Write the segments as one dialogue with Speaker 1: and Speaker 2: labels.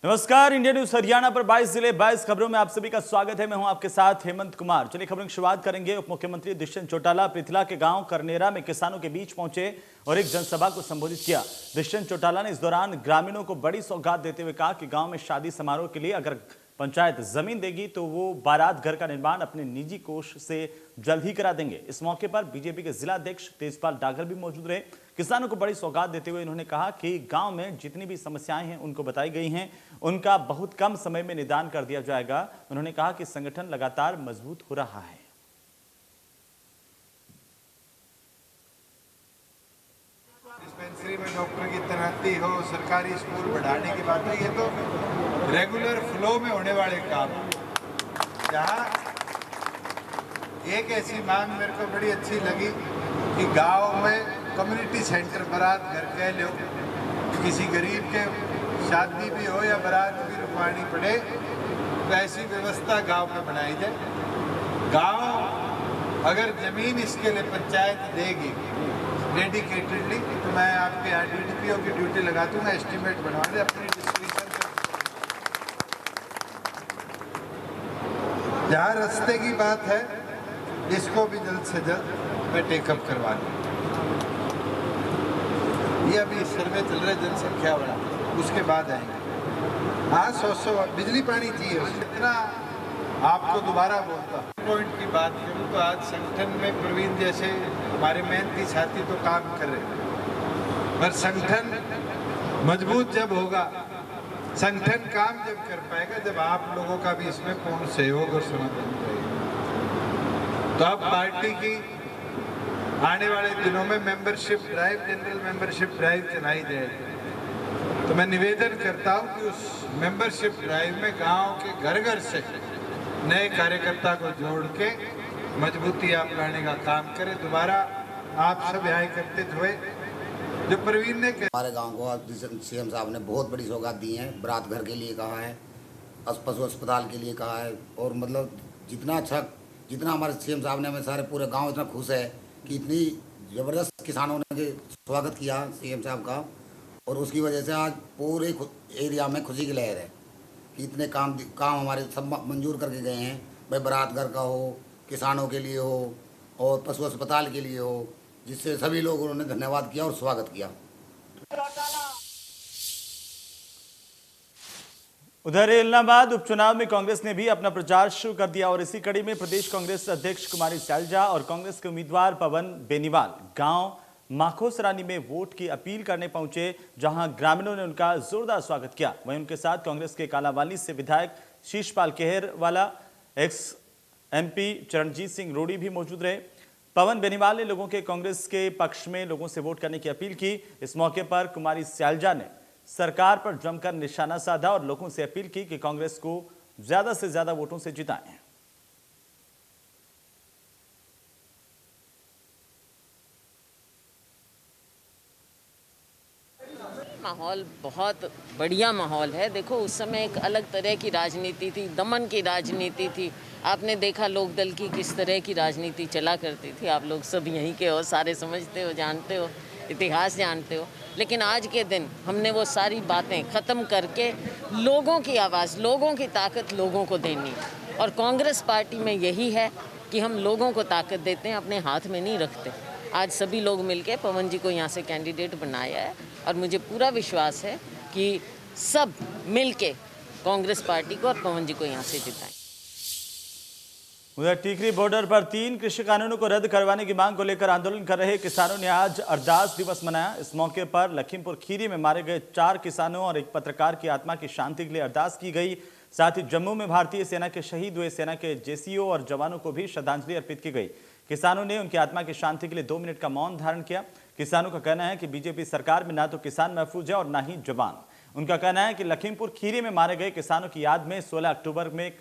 Speaker 1: नमस्कार, India news Haryana पर 22 जिले 22 खबरों में आप सभी का स्वागत है। मैं हूं आपके साथ हेमंत कुमार। चलिए खबरों की शुरुआत करेंगे। उप मुख्यमंत्री दुष्यंत चौटाला पृथला के गांव करनेरा में किसानों के बीच पहुंचे और एक जनसभा को संबोधित किया। दुष्यंत चौटाला ने इस दौरान ग्रामीणों को बड़ी सौगात देते हुए कहा कि गांव में शादी समारोह के लिए अगर पंचायत जमीन देगी तो वो बारात घर का निर्माण अपने निजी कोष से जल्द ही करा देंगे। इस मौके पर बीजेपी के जिला अध्यक्ष तेजपाल डागर भी मौजूद रहे। किसानों को बड़ी सौगात देते हुए इन्होंने कहा कि गांव में जितनी भी समस्याएं हैं उनको बताई गई हैं, उनका बहुत कम समय में निदान कर दिया जाएगा। उन्होंने कहा कि संगठन लगातार मजबूत हो रहा है।
Speaker 2: डिस्पेंसरी में डॉक्टर की तैनाती हो, सरकारी स्कूल बढ़ाने की बात है, ये तो रेगुलर फ्लो में होने वाले काम। जहाँ एक ऐसी मांग मेरे को बड़ी अच्छी लगी कि गांव में कम्युनिटी सेंटर बारात घर कह लो, किसी गरीब के शादी भी हो या बारात भी रुकवानी पड़े तो ऐसी व्यवस्था गांव में बनाई जाए। गांव अगर जमीन इसके लिए पंचायत देगी डेडिकेटेडली तो मैं आपके यहाँ डीडीपीओ की ड्यूटी लगा दूंगा, एस्टीमेट बनवा दे अपनी डिस्क्रिप्शन। जहाँ रास्ते की बात है इसको भी जल्द से जल्द मैं टेकअप करवा दूँ। ये अभी सर्वे चल रहा है जनसंख्या वाला, उसके बाद आएंगे। हाँ 100 बिजली पानी चाहिए। इतना आपको दोबारा बोलता पॉइंट की बात करूँ तो आज संगठन में प्रवीण जैसे हमारे मेहनती साथी तो काम कर रहे हैं, पर संगठन मजबूत जब होगा, संगठन काम जब कर पाएगा जब आप लोगों का भी इसमें पूर्ण सहयोग और समर्थन रहेगा। तो अब पार्टी की आने वाले दिनों में membership drive, general membership drive चलाई जाएगी। तो मैं निवेदन करता हूं कि उस मेंबरशिप ड्राइव में गांव के घर घर से नए कार्यकर्ता को जोड़ के मजबूती आप लाने का काम करें। दोबारा आप सब यहाँ एकत्रित हुए। जो प्रवीण ने
Speaker 3: हमारे गांव को सीएम साहब ने बहुत बड़ी सौगात दी है। बारात घर के लिए कहा है, पशु अस्पताल के लिए कहा है, और मतलब जितना हमारे सीएम साहब ने, हमें सारे पूरे गांव इतना खुश है कि इतनी ज़बरदस्त किसानों ने स्वागत किया सीएम साहब का, और उसकी वजह से आज पूरे एरिया में खुशी की लहर है कि इतने काम हमारे सब मंजूर करके गए हैं। भाई बारात घर का हो, किसानों के लिए हो और पशु अस्पताल के लिए हो, जिससे सभी लोगों ने धन्यवाद किया और स्वागत किया।
Speaker 1: उधर इलाहाबाद उपचुनाव में कांग्रेस ने भी अपना प्रचार शुरू कर दिया और इसी कड़ी में प्रदेश कांग्रेस अध्यक्ष कुमारी सैलजा और कांग्रेस के उम्मीदवार पवन बेनीवाल गांव माखोसरानी में वोट की अपील करने पहुंचे, जहां ग्रामीणों ने उनका जोरदार स्वागत किया। वहीं उनके साथ कांग्रेस के कालावाली से विधायक शीशपाल केहरवाला, एक्स एमपी चरणजीत सिंह रोड़ी भी मौजूद रहे। पवन बेनीवाल ने लोगों के कांग्रेस के पक्ष में लोगों से वोट करने की अपील की। इस मौके पर कुमारी सैलजा ने सरकार पर जमकर निशाना साधा और लोगों से अपील की कि कांग्रेस को ज्यादा से ज्यादा वोटों से जिताएं।
Speaker 4: माहौल बहुत बढ़िया माहौल है। देखो उस समय एक अलग तरह की राजनीति थी, दमन की राजनीति थी। आपने देखा लोक दल की किस तरह की राजनीति चला करती थी। आप लोग सब यहीं के हो, सारे समझते हो, जानते हो, इतिहास जानते हो। लेकिन आज के दिन हमने वो सारी बातें ख़त्म करके लोगों की आवाज़, लोगों की ताकत लोगों को देनी, और कांग्रेस पार्टी में यही है कि हम लोगों को ताकत देते हैं, अपने हाथ में नहीं रखते। आज सभी लोग मिलके पवन जी को यहाँ से कैंडिडेट बनाया है और मुझे पूरा विश्वास है कि सब मिलके कांग्रेस पार्टी को और पवन जी को यहाँ से जिताएं।
Speaker 1: उधर टीकरी बॉर्डर पर 3 कृषि कानूनों को रद्द करवाने की मांग को लेकर आंदोलन कर रहे किसानों ने आज अरदास दिवस मनाया। इस मौके पर लखीमपुर खीरी में मारे गए 4 किसानों और एक पत्रकार की आत्मा की शांति के लिए अरदास की गई। साथ ही जम्मू में भारतीय सेना के शहीद हुए सेना के जेसीओ और जवानों को भी श्रद्धांजलि अर्पित की गई। किसानों ने उनकी आत्मा की शांति के लिए 2 मिनट का मौन धारण किया। किसानों का कहना है कि बीजेपी सरकार में ना तो किसान महफूज है और ना ही जवान। उनका कहना है कि लखीमपुर खीरी में मारे गए किसानों की याद में 16 अक्टूबर में एक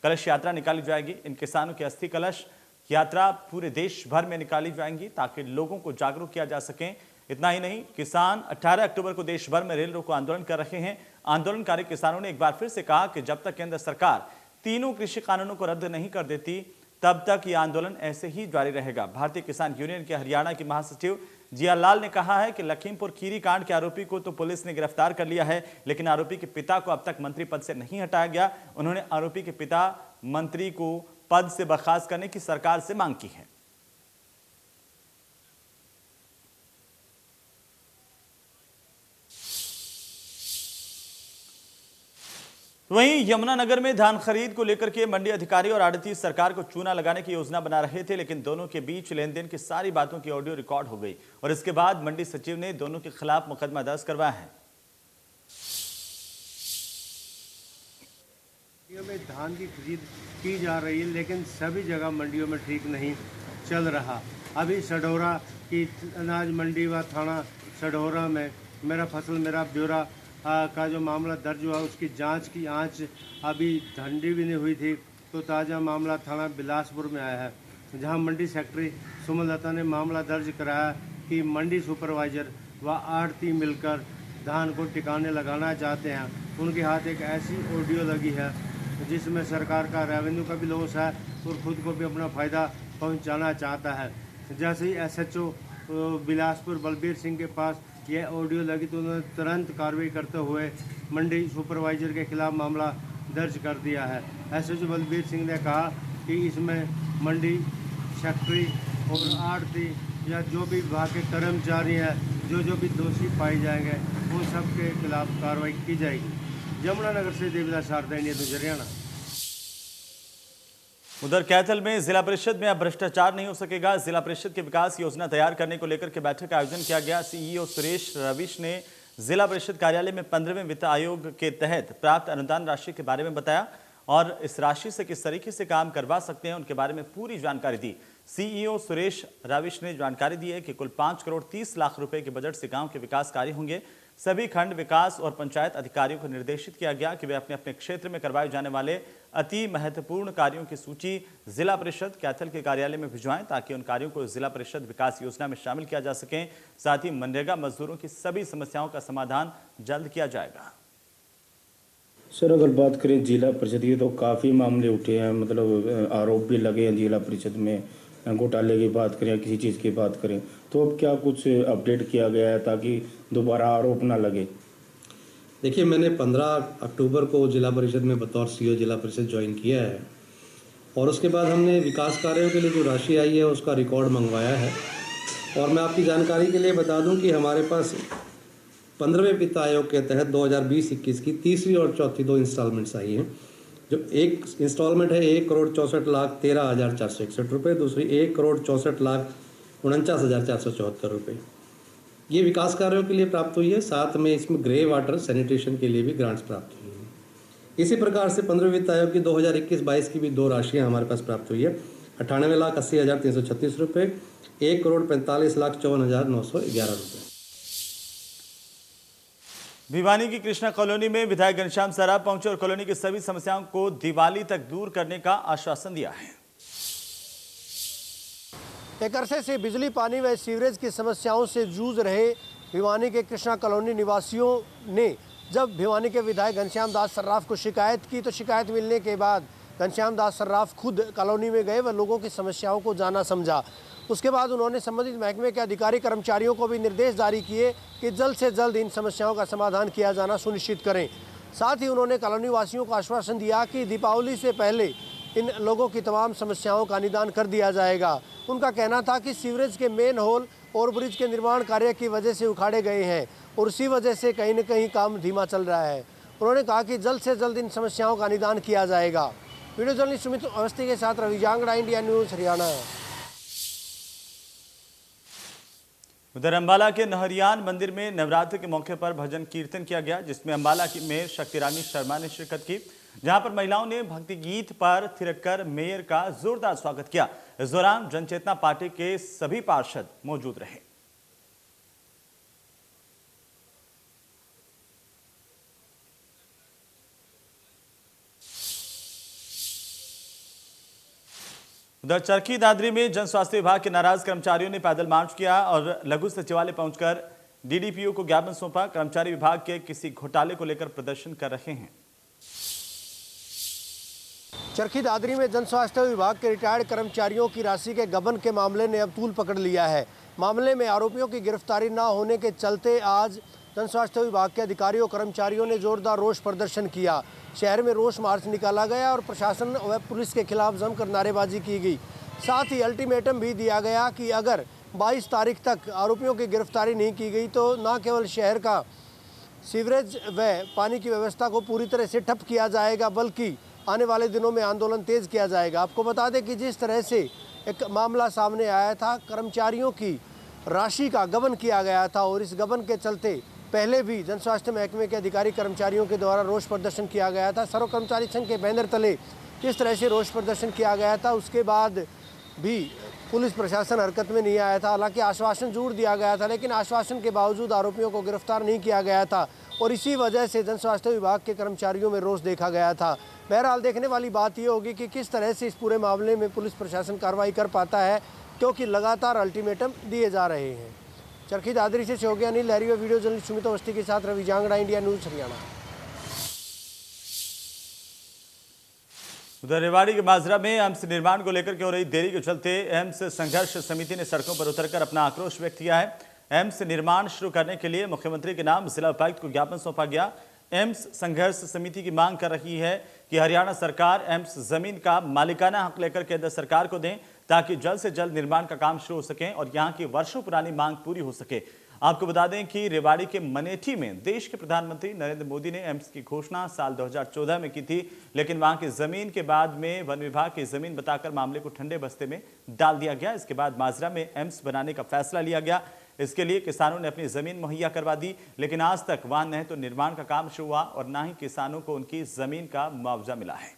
Speaker 1: कलश यात्रा निकाली जाएगी। इन किसानों की अस्थि कलश यात्रा पूरे देश भर में निकाली जाएंगी ताकि लोगों को जागरूक किया जा सके। इतना ही नहीं, किसान 18 अक्टूबर को देश भर में रेल रोको आंदोलन कर रहे हैं। आंदोलनकारी किसानों ने एक बार फिर से कहा कि जब तक केंद्र सरकार 3 कृषि कानूनों को रद्द नहीं कर देती तब तक ये आंदोलन ऐसे ही जारी रहेगा। भारतीय किसान यूनियन के हरियाणा की महासचिव जियालाल ने कहा है कि लखीमपुर खीरी कांड के आरोपी को तो पुलिस ने गिरफ्तार कर लिया है, लेकिन आरोपी के पिता को अब तक मंत्री पद से नहीं हटाया गया। उन्होंने आरोपी के पिता मंत्री को पद से बर्खास्त करने की सरकार से मांग की है। वहीं यमुनानगर में धान खरीद को लेकर के मंडी अधिकारी और आड़ती सरकार को चूना लगाने की योजना बना रहे थे, लेकिन दोनों के बीच लेन देन की सारी बातों की ऑडियो रिकॉर्ड हो गई और इसके बाद मंडी सचिव ने दोनों के खिलाफ मुकदमा दर्ज करवाया है।
Speaker 5: मंडियों में धान की खरीद की जा रही है, लेकिन सभी जगह मंडियों में ठीक नहीं चल रहा। अभी सढौरा की अनाज मंडी व थाना सढौरा में मेरा फसल मेरा ब्यौरा का जो मामला दर्ज हुआ, उसकी जांच की आंच अभी ठंडी भी नहीं हुई थी, तो ताज़ा मामला थाना बिलासपुर में आया है, जहां मंडी सेक्रेटरी सुमलता ने मामला दर्ज कराया कि मंडी सुपरवाइजर व आड़ती मिलकर धान को टिकाने लगाना चाहते हैं। उनके हाथ एक ऐसी ऑडियो लगी है जिसमें सरकार का रेवेन्यू का भी लॉस है और खुद को भी अपना फ़ायदा पहुंचाना चाहता है। जैसे ही SHO बिलासपुर बलबीर सिंह के पास यह ऑडियो लगी तो उन्होंने तुरंत कार्रवाई करते हुए मंडी सुपरवाइजर के खिलाफ मामला दर्ज कर दिया है। SHO बलबीर सिंह ने कहा कि इसमें मंडी सेक्रेटरी और आड़ती या जो भी विभाग के कर्मचारी हैं, जो भी दोषी पाए जाएंगे, उन सब के खिलाफ कार्रवाई की जाएगी। यमुनानगर से देवीदास शारदा, इंडिया न्यूज़, हरियाणा।
Speaker 1: उधर कैथल में जिला परिषद में अब भ्रष्टाचार नहीं हो सकेगा। जिला परिषद की विकास योजना तैयार करने को लेकर के बैठक का आयोजन किया गया। CEO सुरेश रविश ने जिला परिषद कार्यालय में 15वें वित्त आयोग के तहत प्राप्त अनुदान राशि के बारे में बताया और इस राशि से किस तरीके से काम करवा सकते हैं उनके बारे में पूरी जानकारी दी। CEO सुरेश रविश ने जानकारी दी है कि कुल 5 करोड़ 30 लाख रुपए के बजट से गांव के विकास कार्य होंगे। सभी खंड विकास और पंचायत अधिकारियों को निर्देशित किया गया कि वे अपने अपने क्षेत्र में करवाए जाने वाले अति महत्वपूर्ण कार्यों की सूची जिला परिषद कैथल के कार्यालय में भिजवाएं, ताकि उन कार्यों को जिला परिषद विकास योजना में शामिल किया जा सके। साथ ही मनरेगा मजदूरों की सभी समस्याओं का समाधान जल्द किया जाएगा।
Speaker 6: सर, अगर बात करें जिला परिषद की तो काफ़ी मामले उठे हैं, मतलब आरोप भी लगे हैं जिला परिषद में। घोटाले की बात करें, किसी चीज़ की बात करें, तो अब क्या कुछ अपडेट किया गया है ताकि दोबारा आरोप ना लगे?
Speaker 7: देखिए, मैंने 15 अक्टूबर को जिला परिषद में बतौर CEO जिला परिषद ज्वाइन किया है और उसके बाद हमने विकास कार्यों के लिए जो राशि आई है उसका रिकॉर्ड मंगवाया है। और मैं आपकी जानकारी के लिए बता दूं कि हमारे पास 15वें वित्त आयोग के तहत 2020-21 की तीसरी और चौथी 2 इंस्टॉलमेंट्स आई हैं। जो एक इंस्टॉलमेंट है 1,64,13,461 रुपये, दूसरी 1,64,49,474 रुपये। ये विकास कार्यों के लिए प्राप्त हुई है। साथ में इसमें ग्रे वाटर सैनिटेशन के लिए भी ग्रांट्स प्राप्त हुई हैं। इसी प्रकार से 15वें वित्त आयोग की 2021-22 की भी 2 राशियाँ हमारे पास प्राप्त हुई है। 98,80,336 रुपये, 1,45,54,911 रुपये।
Speaker 1: भिवानी की कृष्णा कॉलोनी में विधायक घनश्याम सराफ पहुंचे और कॉलोनी की सभी समस्याओं को दिवाली तक दूर करने का आश्वासन दिया है।
Speaker 8: एक अरसे से बिजली, पानी व सीवरेज की समस्याओं से जूझ रहे भिवानी के कृष्णा कॉलोनी निवासियों ने जब भिवानी के विधायक घनश्याम दास सर्राफ को शिकायत की, तो शिकायत मिलने के बाद घनश्याम दास सर्राफ खुद कॉलोनी में गए व लोगों की समस्याओं को जाना समझा। उसके बाद उन्होंने संबंधित महकमे के अधिकारी कर्मचारियों को भी निर्देश जारी किए कि जल्द से जल्द इन समस्याओं का समाधान किया जाना सुनिश्चित करें। साथ ही उन्होंने कॉलोनी वासियों को आश्वासन दिया कि दीपावली से पहले इन लोगों की तमाम समस्याओं का निदान कर दिया जाएगा। उनका कहना था कि सीवरेज के मेन होल और ब्रिज के निर्माण कार्य की वजह से उखाड़े गए हैं और उसी वजह से कहीं न कहीं काम धीमा चल रहा है। उन्होंने कहा कि जल्द से जल्द इन समस्याओं का निदान किया जाएगा। वीडियो जर्नलिस्ट सुमित अवस्थी के साथ रवि जांगड़ा, इंडिया न्यूज़, हरियाणा।
Speaker 1: उधर अंबाला के नहरियान मंदिर में नवरात्र के मौके पर भजन कीर्तन किया गया, जिसमें अंबाला की मेयर शक्तिरानी शर्मा ने शिरकत की, जहां पर महिलाओं ने भक्ति गीत पर थिरककर मेयर का जोरदार स्वागत किया। इस दौरान जनचेतना पार्टी के सभी पार्षद मौजूद रहे। उधर चरखी दादरी में जन स्वास्थ्य विभाग के नाराज कर्मचारियों ने पैदल मार्च किया और लघु सचिवालय पहुंचकर DDPO को ज्ञापन सौंपा। कर्मचारी विभाग के किसी घोटाले को लेकर प्रदर्शन कर रहे हैं।
Speaker 8: चरखी दादरी में जन स्वास्थ्य विभाग के रिटायर्ड कर्मचारियों की राशि के गबन के मामले ने अब तूल पकड़ लिया है। मामले में आरोपियों की गिरफ्तारी न होने के चलते आज जन स्वास्थ्य विभाग के अधिकारियों कर्मचारियों ने जोरदार रोष प्रदर्शन किया। शहर में रोष मार्च निकाला गया और प्रशासन व पुलिस के खिलाफ जमकर नारेबाजी की गई। साथ ही अल्टीमेटम भी दिया गया कि अगर 22 तारीख तक आरोपियों की गिरफ्तारी नहीं की गई तो न केवल शहर का सीवरेज व पानी की व्यवस्था को पूरी तरह से ठप किया जाएगा, बल्कि आने वाले दिनों में आंदोलन तेज किया जाएगा। आपको बता दें कि जिस तरह से एक मामला सामने आया था, कर्मचारियों की राशि का गबन किया गया था और इस गबन के चलते पहले भी जन स्वास्थ्य महकमे के अधिकारी कर्मचारियों के द्वारा रोष प्रदर्शन किया गया था। सर्व कर्मचारी संघ के बैनर तले जिस तरह से रोष प्रदर्शन किया गया था, उसके बाद भी पुलिस प्रशासन हरकत में नहीं आया था। हालांकि आश्वासन जरूर दिया गया था, लेकिन आश्वासन के बावजूद आरोपियों को गिरफ्तार नहीं किया गया था और इसी वजह से जन स्वास्थ्य विभाग के कर्मचारियों में रोष देखा गया था। बहरहाल देखने वाली बात यह होगी कि किस तरह से इस पूरे मामले में पुलिस प्रशासन कार्रवाई कर पाता है, क्योंकि लगातार अल्टीमेटम दिए जा रहे हैं। चरखी दादरी से सहयोगी अनिल लहरी और वीडियो जर्नलिस्ट सुमित अवस्थी के साथ रवि जांगड़ा, इंडिया न्यूज़ हरियाणा।
Speaker 1: उधर रेवाड़ी के माजरा में एम्स निर्माण को लेकर हो रही देरी के चलते एम्स संघर्ष समिति ने सड़कों पर उतरकर अपना आक्रोश व्यक्त किया है। एम्स निर्माण शुरू करने के लिए मुख्यमंत्री के नाम जिला उपायुक्त को ज्ञापन सौंपा गया। एम्स संघर्ष समिति की मांग कर रही है कि हरियाणा सरकार एम्स जमीन का मालिकाना हक लेकर केंद्र सरकार को दें, ताकि जल्द से जल्द निर्माण का काम शुरू हो सके और यहां की वर्षों पुरानी मांग पूरी हो सके। आपको बता दें कि रेवाड़ी के मनेठी में देश के प्रधानमंत्री नरेंद्र मोदी ने एम्स की घोषणा साल 2014 में की थी, लेकिन वहां की जमीन के बाद में वन विभाग की जमीन बताकर मामले को ठंडे बस्ते में डाल दिया गया। इसके बाद माजरा में एम्स बनाने का फैसला लिया गया। इसके लिए किसानों ने अपनी जमीन मुहैया करवा दी, लेकिन आज तक वहां न तो निर्माण का काम शुरू हुआ और न ही किसानों को उनकी जमीन का मुआवजा मिला है।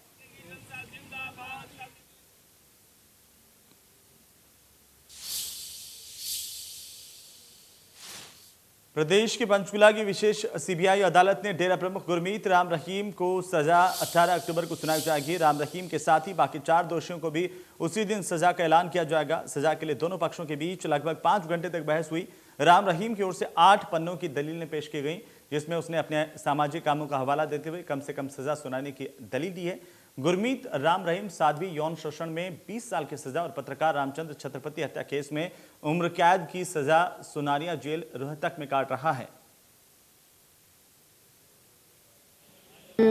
Speaker 1: प्रदेश की पंचकुला की विशेष सीबीआई अदालत ने डेरा प्रमुख गुरमीत राम रहीम को सजा 18 अक्टूबर को सुनाई जाएगी। राम रहीम के साथ ही बाकी 4 दोषियों को भी उसी दिन सजा का ऐलान किया जाएगा। सजा के लिए दोनों पक्षों के बीच लगभग 5 घंटे तक बहस हुई। राम रहीम की ओर से 8 पन्नों की दलीलें पेश की गई, जिसमें उसने अपने सामाजिक कामों का हवाला देते हुए कम से कम सजा सुनाने की दलील दी है। गुरमीत राम रहीम साध्वी यौन शोषण में 20 साल की सजा और पत्रकार रामचंद्र छत्रपति हत्या केस में उम्र कैद की सजा सुनारिया जेल रोहतक में काट रहा है।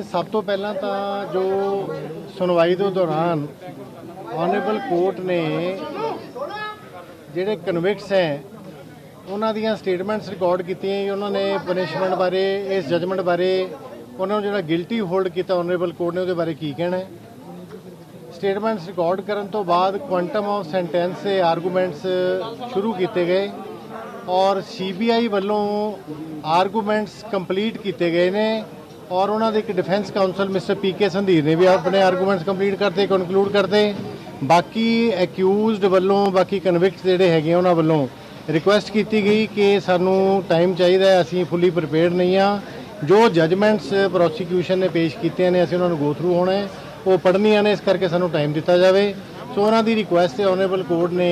Speaker 9: सब तो पहला तो जो सुनवाई के दौरान ऑनरेबल कोर्ट ने ਜਿਹੜੇ कन्विक्ट्स हैं उन्हों ਦੀਆਂ स्टेटमेंट्स रिकॉर्ड कीतियां। उन्होंने पनिशमेंट बारे, इस जजमेंट बारे, उन्होंने जो गिल्टी होल्ड किया ऑनरेबल कोर्ट ने उसके बारे की कहना है। स्टेटमेंट्स रिकॉर्ड करने तो बाद क्वांटम ऑफ सेंटेंस से आर्गूमेंट्स शुरू किए गए और सीबीआई वालों आर्गूमेंट्स कंप्लीट किए गए ने और उन्होंने एक डिफेंस काउंसल मिस्टर पीके संधीर ने भी अपने आर्गूमेंट्स कंप्लीट करते कंकलूड करते। बाकी एक्यूज़ड वालों बाकी कन्विक्ट जोड़े है उन्होंने वालों रिक्वेस्ट की गई कि सानू टाइम चाहिए, असी फुली प्रिपेयर्ड नहीं हाँ। जो जजमेंट्स प्रोसीक्यूशन ने पेश किए ने असीं उन्होंने गो थ्रू होना है, वो पढ़निया ने, इस करके सानू टाइम दिता जाए। सो उन्हों की रिक्वेस्ट ऑनरेबल कोर्ट ने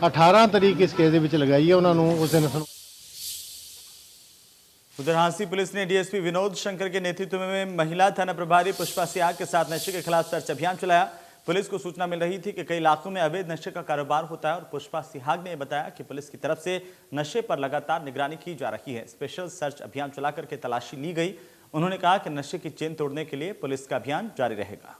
Speaker 9: 18 तारीख इस केस के लगाई है। उन्होंने उस दिन
Speaker 1: उधर हांसी पुलिस ने डीएसपी विनोद शंकर के नेतृत्व में महिला थाना प्रभारी पुष्पा सियाग के साथ नशे के खिलाफ सर्च अभियान चलाया। पुलिस को सूचना मिल रही थी कि कई इलाकों में अवैध नशे का कारोबार होता है और पुष्पा सिहाग ने बताया कि पुलिस की तरफ से नशे पर लगातार निगरानी की जा रही है। स्पेशल सर्च अभियान चला करके तलाशी ली गई। उन्होंने कहा कि नशे की चेन तोड़ने के लिए पुलिस का अभियान जारी रहेगा।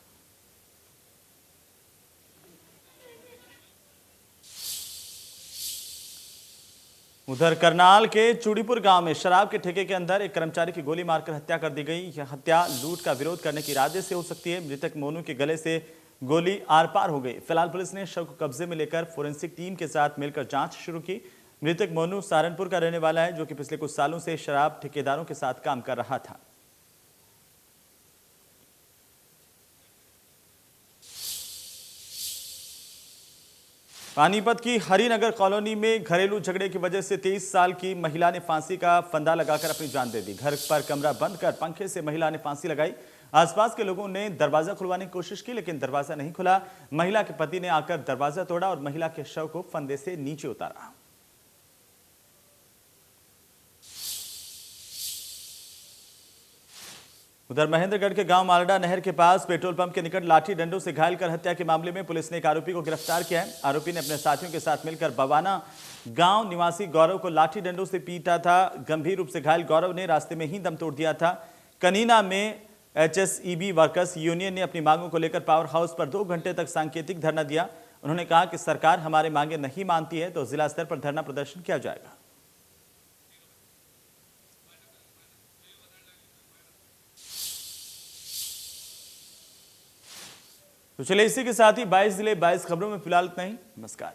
Speaker 1: उधर करनाल के चूड़ीपुर गांव में शराब के ठेके के अंदर एक कर्मचारी की गोली मारकर हत्या कर दी गई। यह हत्या लूट का विरोध करने के इरादे से हो सकती है। मृतक मोनू के गले से गोली आर पार हो गई। फिलहाल पुलिस ने शव को कब्जे में लेकर फोरेंसिक टीम के साथ मिलकर जांच शुरू की। मृतक मोनू सहारनपुर का रहने वाला है, जो कि पिछले कुछ सालों से शराब ठेकेदारों के साथ काम कर रहा था। पानीपत की हरिनगर कॉलोनी में घरेलू झगड़े की वजह से 23 साल की महिला ने फांसी का फंदा लगाकर अपनी जान दे दी। घर पर कमरा बंद कर पंखे से महिला ने फांसी लगाई। आसपास के लोगों ने दरवाजा खुलवाने की कोशिश की, लेकिन दरवाजा नहीं खुला। महिला के पति ने आकर दरवाजा तोड़ा और महिला के शव को फंदे से नीचे उतारा। उधर महेंद्रगढ़ के गांव मालडा नहर के पास पेट्रोल पंप के निकट लाठी डंडों से घायल कर हत्या के मामले में पुलिस ने एक आरोपी को गिरफ्तार किया है। आरोपी ने अपने साथियों के साथ मिलकर बवाना गांव निवासी गौरव को लाठी डंडों से पीटा था। गंभीर रूप से घायल गौरव ने रास्ते में ही दम तोड़ दिया था। कनीना में HSEB वर्कर्स यूनियन ने अपनी मांगों को लेकर पावर हाउस पर 2 घंटे तक सांकेतिक धरना दिया। उन्होंने कहा कि सरकार हमारे मांगे नहीं मानती है तो जिला स्तर पर धरना प्रदर्शन किया जाएगा। तो चलिए इसी के साथ ही 22 जिले 22 खबरों में फिलहाल इतना ही। नमस्कार।